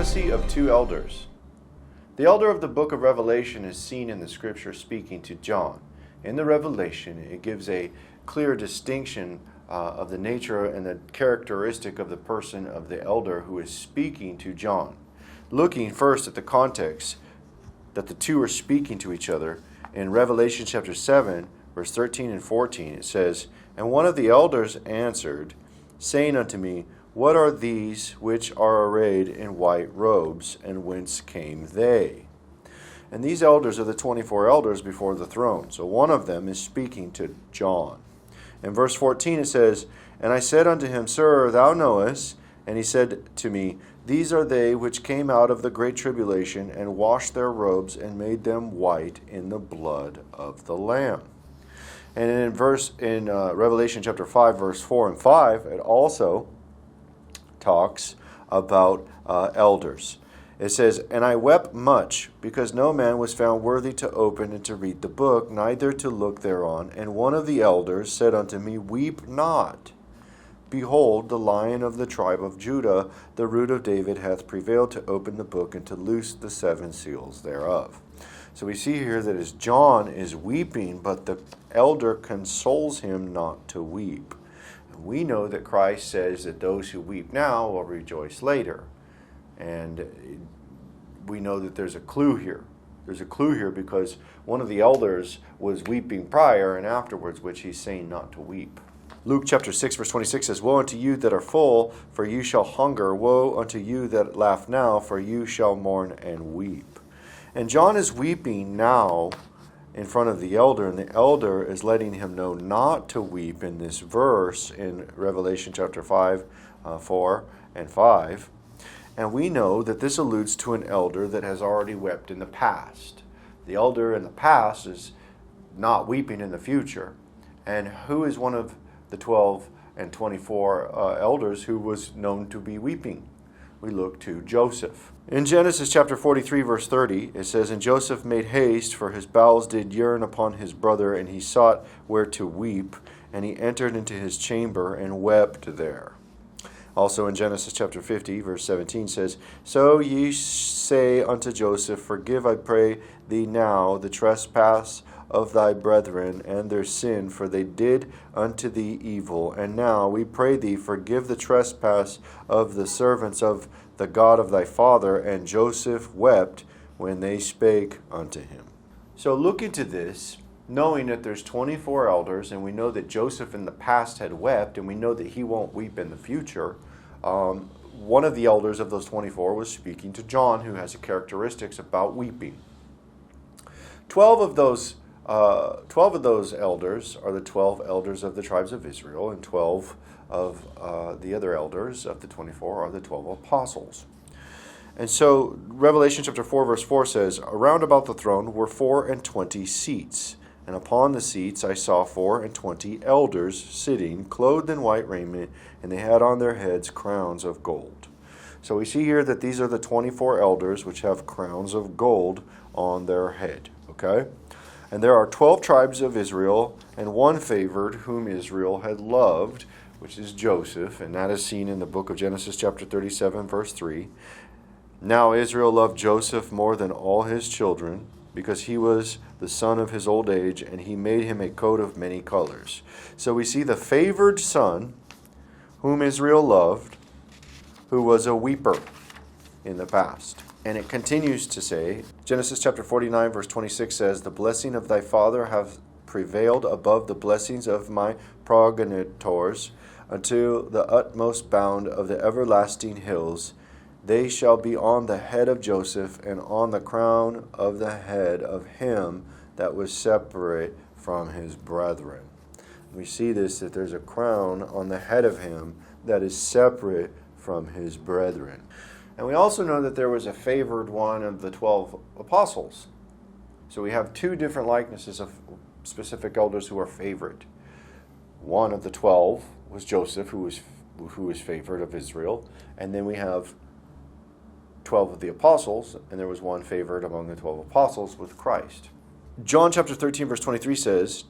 prophecy of two elders. The elder of the book of Revelation is seen in the scripture speaking to John. In the Revelation, it gives a clear distinction of the nature and the characteristic of the person of the elder who is speaking to John. Looking first at the context that the two are speaking to each other, in Revelation chapter 7, verse 13 and 14, it says, "And one of the elders answered, saying unto me, What are these which are arrayed in white robes, and whence came they?" And these elders are the 24 elders before the throne. So one of them is speaking to John. In verse 14 it says, "And I said unto him, Sir, thou knowest. And he said to me, These are they which came out of the great tribulation, and washed their robes, and made them white in the blood of the Lamb." And in Revelation chapter 5, verse 4 and 5, it also talks about elders. It says, "And I wept much, because no man was found worthy to open and to read the book, neither to look thereon. And one of the elders said unto me, Weep not. Behold, the Lion of the tribe of Judah, the root of David, hath prevailed to open the book and to loose the seven seals thereof." So we see here that as John is weeping, but the elder consoles him not to weep. And we know that Christ says that those who weep now will rejoice later. And we know that there's a clue here. There's a clue here because one of the elders was weeping prior and afterwards, which he's saying not to weep. Luke chapter 6, verse 26 says, "Woe unto you that are full, for you shall hunger. Woe unto you that laugh now, for you shall mourn and weep." And John is weeping now in front of the elder, and the elder is letting him know not to weep in this verse in Revelation chapter 5, 4 and 5. And we know that this alludes to an elder that has already wept in the past. The elder in the past is not weeping in the future. And who is one of the 12 and 24 elders who was known to be weeping? We look to Joseph. In Genesis chapter 43, verse 30, it says, "And Joseph made haste, for his bowels did yearn upon his brother, and he sought where to weep. And he entered into his chamber and wept there." Also in Genesis chapter 50, verse 17 says, "So ye say unto Joseph, Forgive, I pray thee now, the trespass of thy brethren and their sin, for they did unto thee evil. And now we pray thee, forgive the trespass of the servants of the God of thy father." And Joseph wept when they spake unto him. So look into this, knowing that there's 24 elders, and we know that Joseph in the past had wept, and we know that he won't weep in the future. One of the elders of those 24 was speaking to John, who has characteristics about weeping. 12 of those elders are the 12 elders of the tribes of Israel, and 12 of the other elders of the 24 are the 12 apostles. And so Revelation chapter 4, verse 4 says, "Around about the throne were 24 seats, and upon the seats I saw 24 elders sitting, clothed in white raiment, and they had on their heads crowns of gold." So we see here that these are the 24 elders which have crowns of gold on their head. Okay? And there are 12 tribes of Israel, and one favored whom Israel had loved, which is Joseph, and that is seen in the book of Genesis chapter 37, verse 3. "Now Israel loved Joseph more than all his children, because he was the son of his old age, and he made him a coat of many colors." So we see the favored son, whom Israel loved, who was a weeper in the past. And it continues to say, Genesis chapter 49, verse 26 says, "The blessing of thy father hath prevailed above the blessings of my progenitors unto the utmost bound of the everlasting hills. They shall be on the head of Joseph, and on the crown of the head of him that was separate from his brethren." We see this, that there's a crown on the head of him that is separate from his brethren. And we also know that there was a favored one of the 12 apostles. So we have two different likenesses of specific elders who are favored. One of the 12 was Joseph, who was favored of Israel. And then we have 12 of the apostles, and there was one favored among the 12 apostles with Christ. John chapter 13, verse 23 says,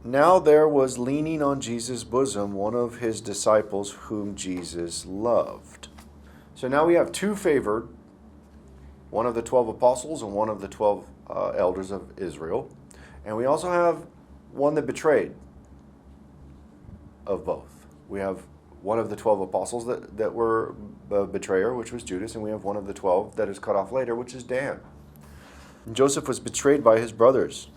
"Now there was leaning on Jesus' bosom one of his disciples whom Jesus loved." So now we have two favored, one of the 12 apostles and one of the 12 elders of Israel. And we also have one that betrayed of both. We have one of the 12 apostles that were a betrayer, which was Judas, and we have one of the 12 that is cut off later, which is Dan. And Joseph was betrayed by his brothers.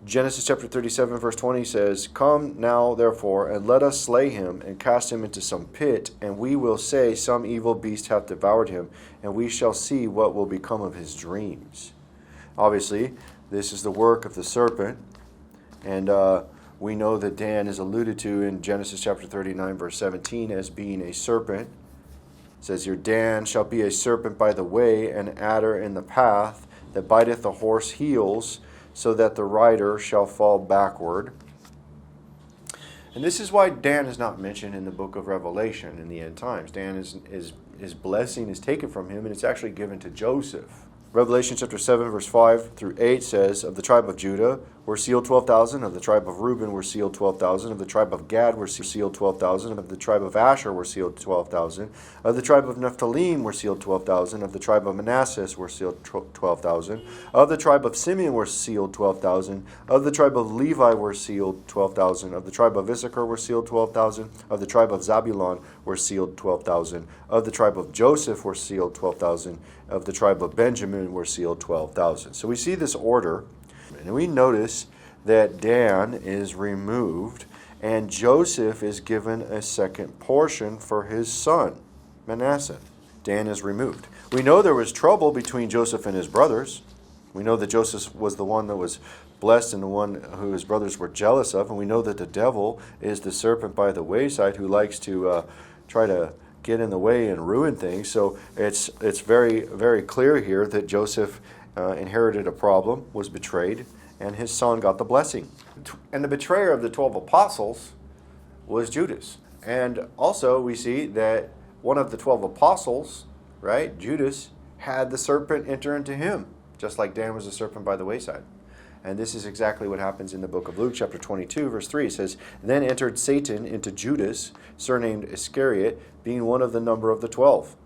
Genesis chapter 37, verse 20 says, "Come now, therefore, and let us slay him, and cast him into some pit, and we will say, some evil beast hath devoured him, and we shall see what will become of his dreams." Obviously, this is the work of the serpent, and we know that Dan is alluded to in Genesis chapter 39, verse 17, as being a serpent. It says here, "Dan shall be a serpent by the way, an adder in the path, that biteth the horse heels, so that the rider shall fall backward." And this is why Dan is not mentioned in the book of Revelation in the end times. Dan his blessing is taken from him, and it's actually given to Joseph. Revelation chapter 7, verse 5 through 8 says, "Of the tribe of Judah were sealed 12,000. Of the tribe of Reuben were sealed 12,000. Of the tribe of Gad were sealed 12,000. Of the tribe of Asher were sealed 12,000. Of the tribe of Naphtali were sealed 12,000. Of the tribe of Manasseh were sealed 12,000. Of the tribe of Simeon were sealed 12,000. Of the tribe of Levi were sealed 12,000. Of the tribe of Issachar were sealed 12,000. Of the tribe of Zabulon were sealed 12,000. Of the tribe of Joseph were sealed 12,000. Of the tribe of Benjamin were sealed 12,000. So we see this order, and we notice that Dan is removed, and Joseph is given a second portion for his son, Manasseh. Dan is removed. We know there was trouble between Joseph and his brothers. We know that Joseph was the one that was blessed and the one who his brothers were jealous of, and we know that the devil is the serpent by the wayside who likes to try to get in the way and ruin things. So it's very, very clear here that Joseph inherited a problem, was betrayed, and his son got the blessing. And the betrayer of the 12 apostles was Judas. And also we see that one of the 12 apostles, right, Judas, had the serpent enter into him, just like Dan was a serpent by the wayside. And this is exactly what happens in the book of Luke, chapter 22, verse 3. It says, "Then entered Satan into Judas, surnamed Iscariot, being one of the number of the 12.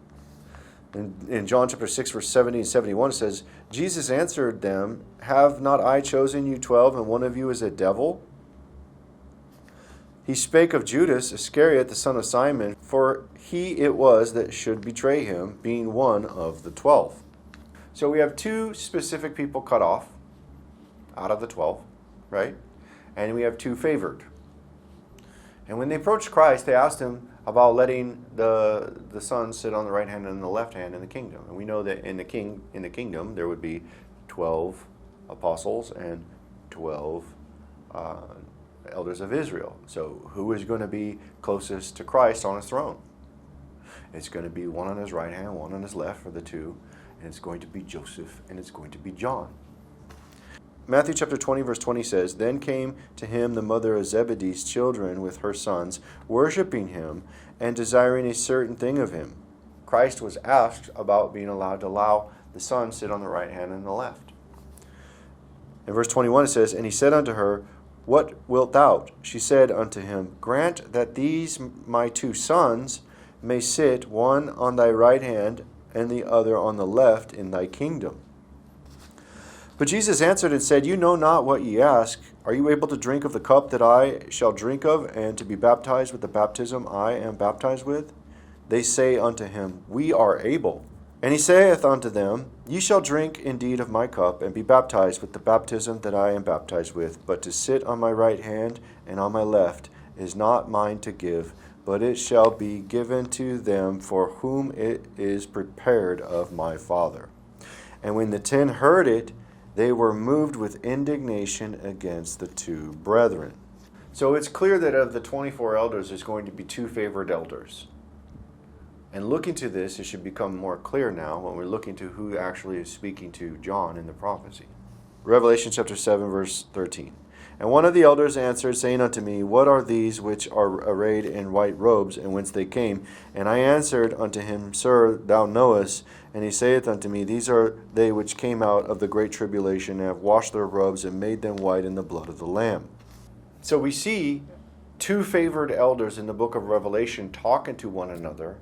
In John chapter 6, verse 70 and 71, it says, "Jesus answered them, Have not I chosen you 12, and one of you is a devil? He spake of Judas Iscariot, the son of Simon, for he it was that should betray him, being one of the 12. So we have two specific people cut off out of the 12, right? And we have two favored. And when they approached Christ, they asked him about letting the son sit on the right hand and the left hand in the kingdom. And we know that in the kingdom there would be 12 apostles and 12 elders of Israel. So who is going to be closest to Christ on his throne? It's going to be one on his right hand, one on his left for the two, and it's going to be Joseph and it's going to be John. Matthew chapter 20, verse 20 says, "Then came to him the mother of Zebedee's children with her sons, worshiping him and desiring a certain thing of him." Christ was asked about being allowed to allow the son sit on the right hand and the left. In verse 21 it says, "And he said unto her, What wilt thou? She said unto him, Grant that these my two sons may sit, one on thy right hand and the other on the left, in thy kingdom. But Jesus answered and said, You know not what ye ask. Are you able to drink of the cup that I shall drink of, and to be baptized with the baptism I am baptized with? They say unto him, We are able. And he saith unto them, Ye shall drink indeed of my cup, and be baptized with the baptism that I am baptized with. But to sit on my right hand and on my left is not mine to give, but it shall be given to them for whom it is prepared of my Father. And when the 10 heard it, they were moved with indignation against the two brethren." So it's clear that of the 24 elders, there's going to be two favored elders. And looking to this, it should become more clear now when we're looking to who actually is speaking to John in the prophecy. Revelation chapter 7, verse 13. "And one of the elders answered, saying unto me, What are these which are arrayed in white robes, and whence they came? And I answered unto him, Sir, thou knowest. And he saith unto me, These are they which came out of the great tribulation, and have washed their robes, and made them white in the blood of the Lamb." So we see two favored elders in the book of Revelation talking to one another,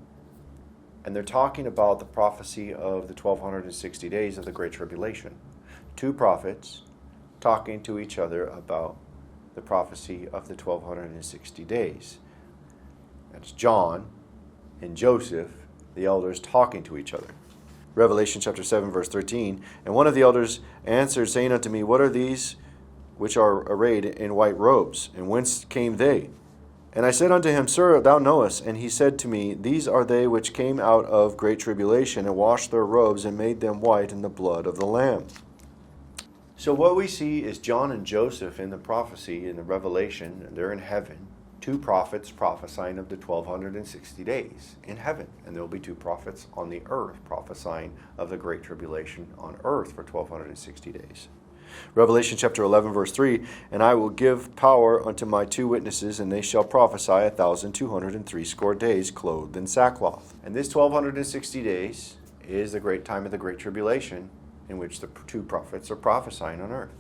And they're talking about the prophecy of the 1260 days of the Great Tribulation. Two prophets talking to each other about the prophecy of the 1260 days. That's John and Joseph, the elders, talking to each other. Revelation chapter 7, verse 13. And one of the elders answered, saying unto me, What are these which are arrayed in white robes? And whence came they? And I said unto him, Sir, thou knowest. And he said to me, These are they which came out of great tribulation, and washed their robes, and made them white in the blood of the Lamb. So what we see is John and Joseph in the prophecy, in the Revelation. They're in heaven. Two prophets prophesying of the 1260 days in heaven. And there will be two prophets on the earth prophesying of the Great Tribulation on earth for 1260 days. Revelation chapter 11, verse 3, And I will give power unto my two witnesses, and they shall prophesy 1,260 days, clothed in sackcloth. And this 1260 days is the great time of the Great Tribulation, in which the two prophets are prophesying on earth.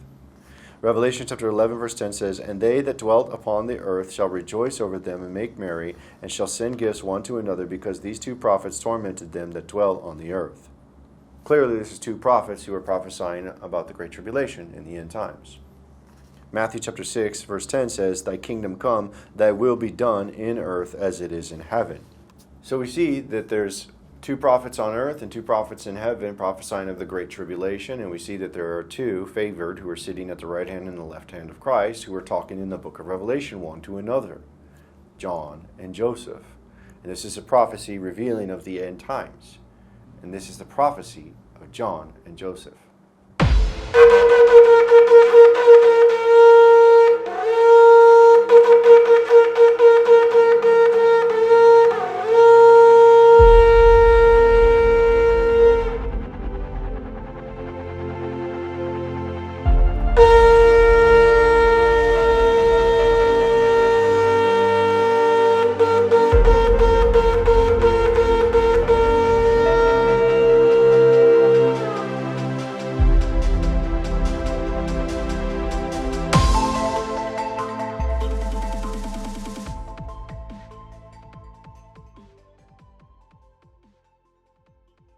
Revelation chapter 11, verse 10 says, And they that dwelt upon the earth shall rejoice over them, and make merry, and shall send gifts one to another, because these two prophets tormented them that dwell on the earth. Clearly, this is two prophets who are prophesying about the Great Tribulation in the end times. Matthew chapter 6, verse 10 says, Thy kingdom come, thy will be done in earth as it is in heaven. So we see that there's two prophets on earth and two prophets in heaven prophesying of the Great Tribulation, and we see that there are two favored who are sitting at the right hand and the left hand of Christ, who are talking in the book of Revelation one to another, John and Joseph. And this is a prophecy revealing of the end times. And this is the prophecy of John and Joseph.